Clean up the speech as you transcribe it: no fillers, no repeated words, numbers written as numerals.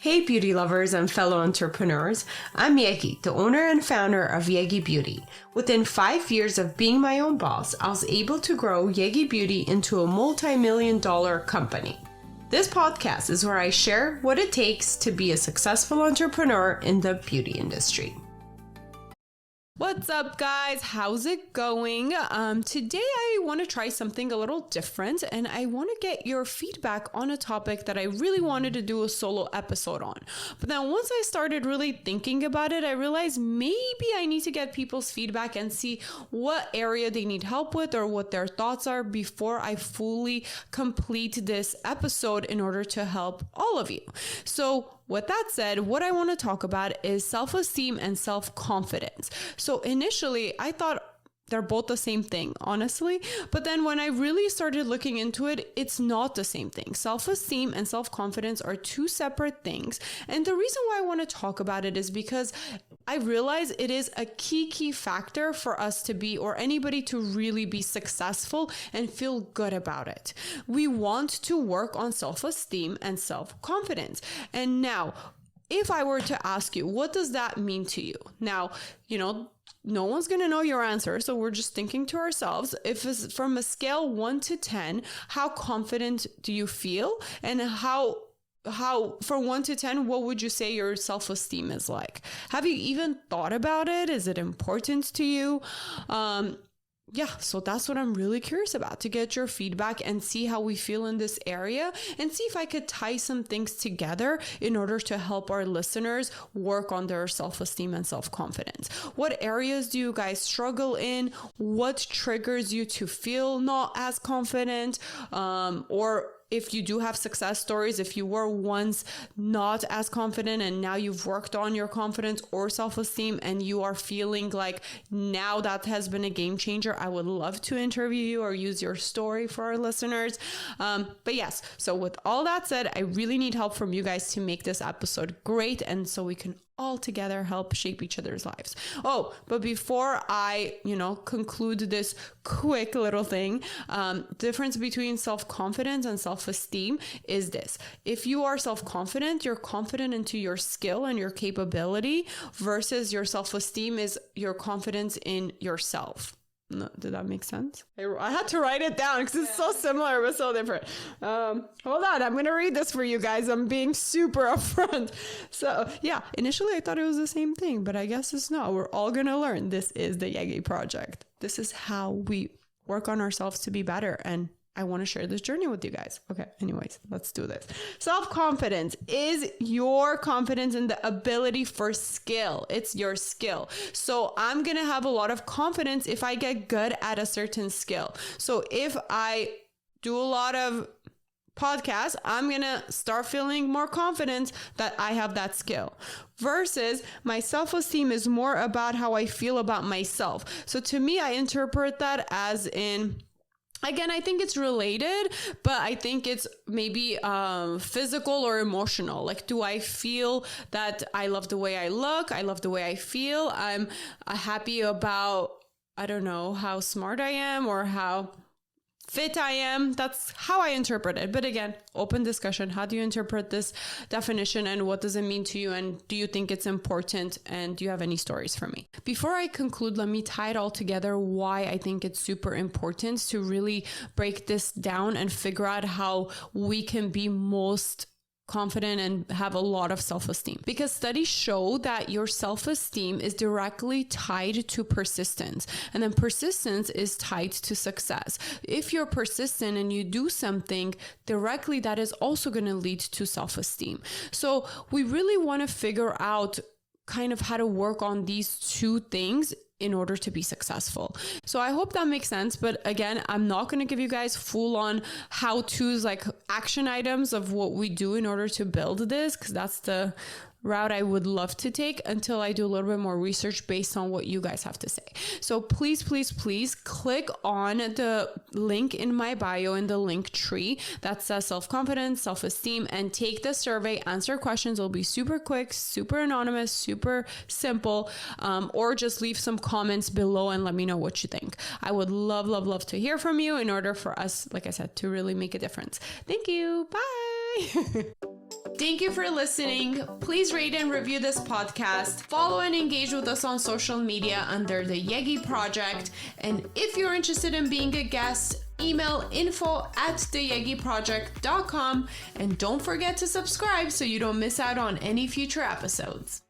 Hey beauty lovers and fellow entrepreneurs, I'm Yegi, the owner and founder of Yegi Beauty. Within 5 years of being my own boss, I was able to grow Yegi Beauty into a multi-million-dollar company. This podcast is where I share what it takes to be a successful entrepreneur in the beauty industry. What's up, guys? How's it going? Today I want to try something a little different, and I want to get your feedback on a topic that I really wanted to do a solo episode on. But then once I started really thinking about it, I realized maybe I need to get people's feedback and see what area they need help with or what their thoughts are before I fully complete this episode in order to help all of you. So with that said, what I want to talk about is self-esteem and self-confidence. So initially, I thought they're both the same thing, honestly. But then when I really started looking into it, it's not the same thing. Self-esteem and self-confidence are two separate things. And the reason why I want to talk about it is because I realize it is a key factor for us to be, or anybody to really be successful and feel good about it. We want to work on self-esteem and self-confidence. And now, if I were to ask you, what does that mean to you? Now, no one's going to know your answer. So we're just thinking to ourselves, if it's from a scale 1 to 10, how confident do you feel? And how from 1 to 10, what would you say your self-esteem is like? Have you even thought about it? Is it important to you? So that's what I'm really curious about, to get your feedback and see how we feel in this area and see if I could tie some things together in order to help our listeners work on their self-esteem and self-confidence. What areas do you guys struggle in? What triggers you to feel not as confident? Or if you do have success stories, if you were once not as confident and now you've worked on your confidence or self-esteem and you are feeling like now that has been a game changer, I would love to interview you or use your story for our listeners. But yes, so with all that said, I really need help from you guys to make this episode great, and so we can all together help shape each other's lives. Oh, but before I, conclude this quick little thing, difference between self-confidence and self-esteem is this. If you are self-confident, you're confident into your skill and your capability, versus your self-esteem is your confidence in yourself. No, did that make sense? I had to write it down because it's so similar but so different. Hold on, I'm going to read this for you guys. I'm being super upfront. So yeah, initially I thought it was the same thing, but I guess it's not. We're all going to learn. This is the Yegi Project. This is how we work on ourselves to be better, and I want to share this journey with you guys. Okay, anyways, let's do this. Self-confidence is your confidence in the ability for skill. It's your skill. So I'm going to have a lot of confidence if I get good at a certain skill. So if I do a lot of podcasts, I'm going to start feeling more confident that I have that skill. Versus my self-esteem is more about how I feel about myself. So to me, I interpret that as in, again, I think it's related, but I think it's maybe physical or emotional. Like, do I feel that I love the way I look? I love the way I feel. I'm happy about, I don't know, how smart I am or how fit I am. That's how I interpret it. But again, open discussion. How do you interpret this definition, and what does it mean to you? And do you think it's important? And do you have any stories for me? Before I conclude, let me tie it all together why I think it's super important to really break this down and figure out how we can be most confident and have a lot of self-esteem. Because studies show that your self-esteem is directly tied to persistence, and then persistence is tied to success. If you're persistent and you do something directly, that is also going to lead to self-esteem. So we really want to figure out kind of how to work on these two things in order to be successful. So I hope that makes sense. But again, I'm not going to give you guys full on how-tos, like action items of what we do in order to build this, because that's the route I would love to take until I do a little bit more research based on what you guys have to say. So please click on the link in my bio in the link tree that says self-confidence, self-esteem, and take the survey, answer questions. It'll be super quick, super anonymous, super simple, or just leave some comments below and let me know what you think. I would love to hear from you in order for us, like I said, to really make a difference. Thank you. Bye. Thank you for listening. Please rate and review this podcast. Follow and engage with us on social media under the Yegi Project. And if you're interested in being a guest, email info@theyegiproject.com. And don't forget to subscribe so you don't miss out on any future episodes.